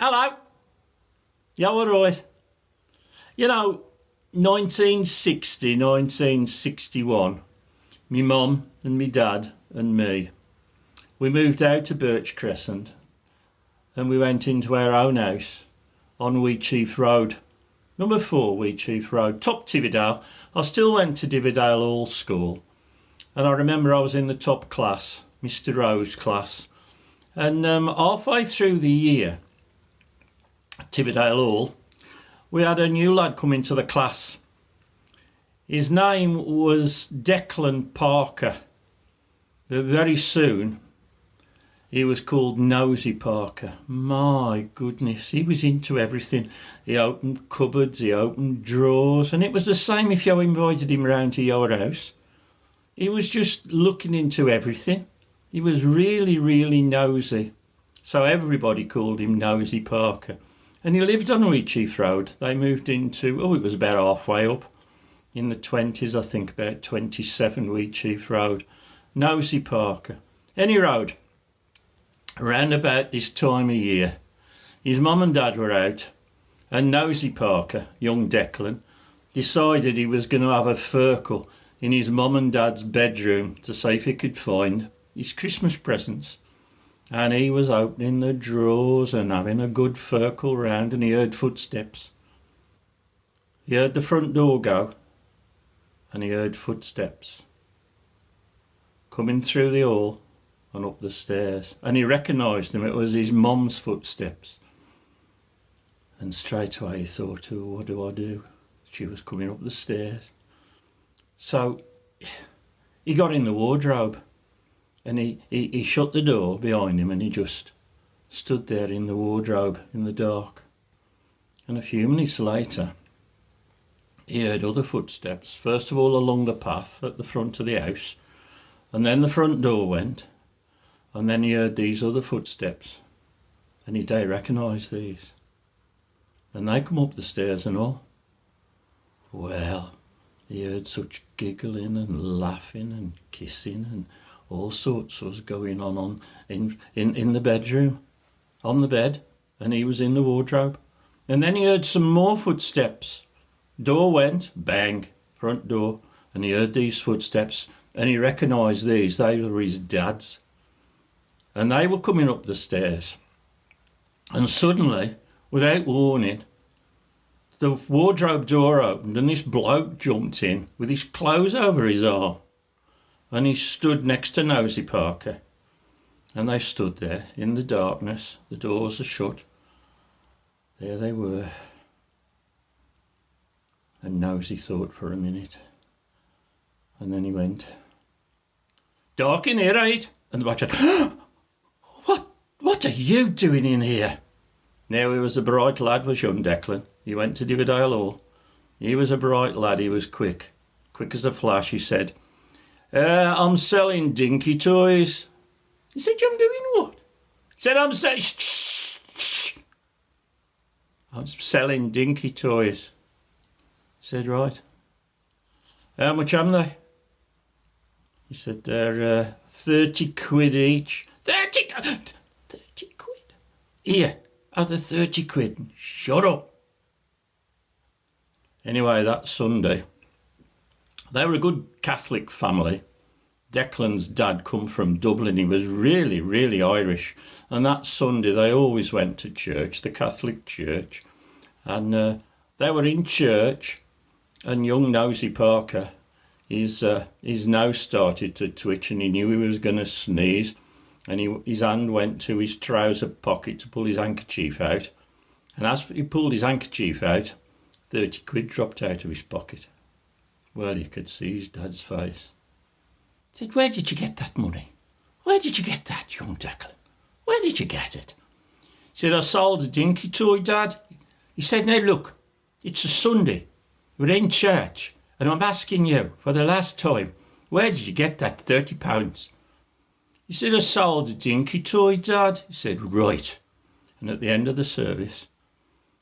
Hello. Yeah, all right. You know, 1960, 1961, me mum and me dad and me, we moved out to Birch Crescent and we went into our own house on Wheatsheaf Road, number 4 Wheatsheaf Road, top Tividale. I still went to Tividale Hall School, and I remember I was in the top class, Mr Rowe's class, and halfway through the year at Tividale Hall, we had a new lad come into the class. His name was Declan Parker, but very soon he was called Nosey Parker. My goodness, he was into everything. He opened cupboards, he opened drawers, and it was the same if you invited him round to your house. He was just looking into everything. He was really, really nosy. So everybody called him Nosey Parker. And he lived on Wheatsheaf Road. They moved into, it was about halfway up. In the 20s, I think, about 27 Wheatsheaf Road. Nosey Parker. Any road. Around about this time of year, his mum and dad were out, and Nosey Parker, young Declan, decided he was going to have a firkle in his mum and dad's bedroom to see if he could find his Christmas presents. And he was opening the drawers and having a good firkle round, and he heard footsteps. He heard the front door go, and he heard footsteps coming through the hall and up the stairs, and he recognised them. It was his mum's footsteps. And straight away he thought, what do I do? She was coming up the stairs. So he got in the wardrobe, and he shut the door behind him, and he just stood there in the wardrobe in the dark. And a few minutes later he heard other footsteps, first of all along the path at the front of the house, and then the front door went. And then he heard these other footsteps, and he did recognise these. And they come up the stairs and all. Well, he heard such giggling and laughing and kissing, and all sorts was going on in the bedroom, on the bed, and he was in the wardrobe. And then he heard some more footsteps. Door went, bang, front door, and he heard these footsteps, and he recognised these. They were his dad's. And they were coming up the stairs. And suddenly, without warning, the wardrobe door opened and this bloke jumped in with his clothes over his arm. And he stood next to Nosey Parker. And they stood there in the darkness. The doors are shut. There they were. And Nosey thought for a minute. And then he went, "Dark in here, ain't?" And the bloke said, What are you doing in here?" Now he was a bright lad, was young Declan. He went to Tividale Hall. He was a bright lad, he was quick as a flash. He said, "I'm selling Dinky toys." He said, "I'm doing what?" He said, I'm selling Dinky toys." He said, "Right. How much am they?" He said, "They're 30 quid each." 30 quid? Here, are the 30 quid. Shut up. Anyway, that Sunday, they were a good Catholic family. Declan's dad come from Dublin. He was really, really Irish. And that Sunday, they always went to church, the Catholic church. And they were in church, and young Nosey Parker, his nose started to twitch, and he knew he was going to sneeze. And his hand went to his trouser pocket to pull his handkerchief out. And as he pulled his handkerchief out, 30 quid dropped out of his pocket. Well, you could see his dad's face. He said, "Where did you get that money? Where did you get that, young Declan? Where did you get it?" He said, "I sold a Dinky toy, Dad." He said, "Now look, it's a Sunday. We're in church, and I'm asking you for the last time, where did you get that £30? He said, "I sold a Dinky toy, Dad." He said, "Right." And at the end of the service,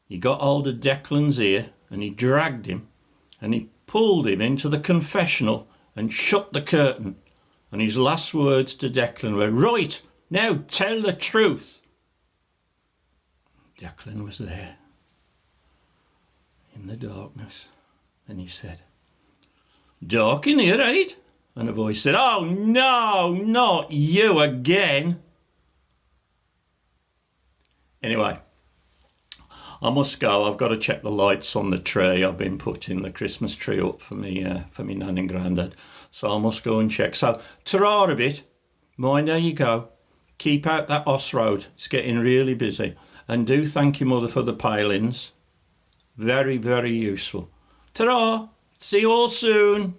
he got hold of Declan's ear, and he dragged him, and he pulled him into the confessional and shut the curtain. And his last words to Declan were, "Right, now tell the truth." Declan was there in the darkness. Then he said, "Dark in here, eh?" And a voice said, "Oh no, not you again." Anyway, I must go. I've got to check the lights on the tree. I've been putting the Christmas tree up for me nan and granddad. So I must go and check. So, ta-ra a bit. Mind how you go. Keep out that Oss Road. It's getting really busy. And do thank your mother for the palings. Very, very useful. Ta-ra. See you all soon.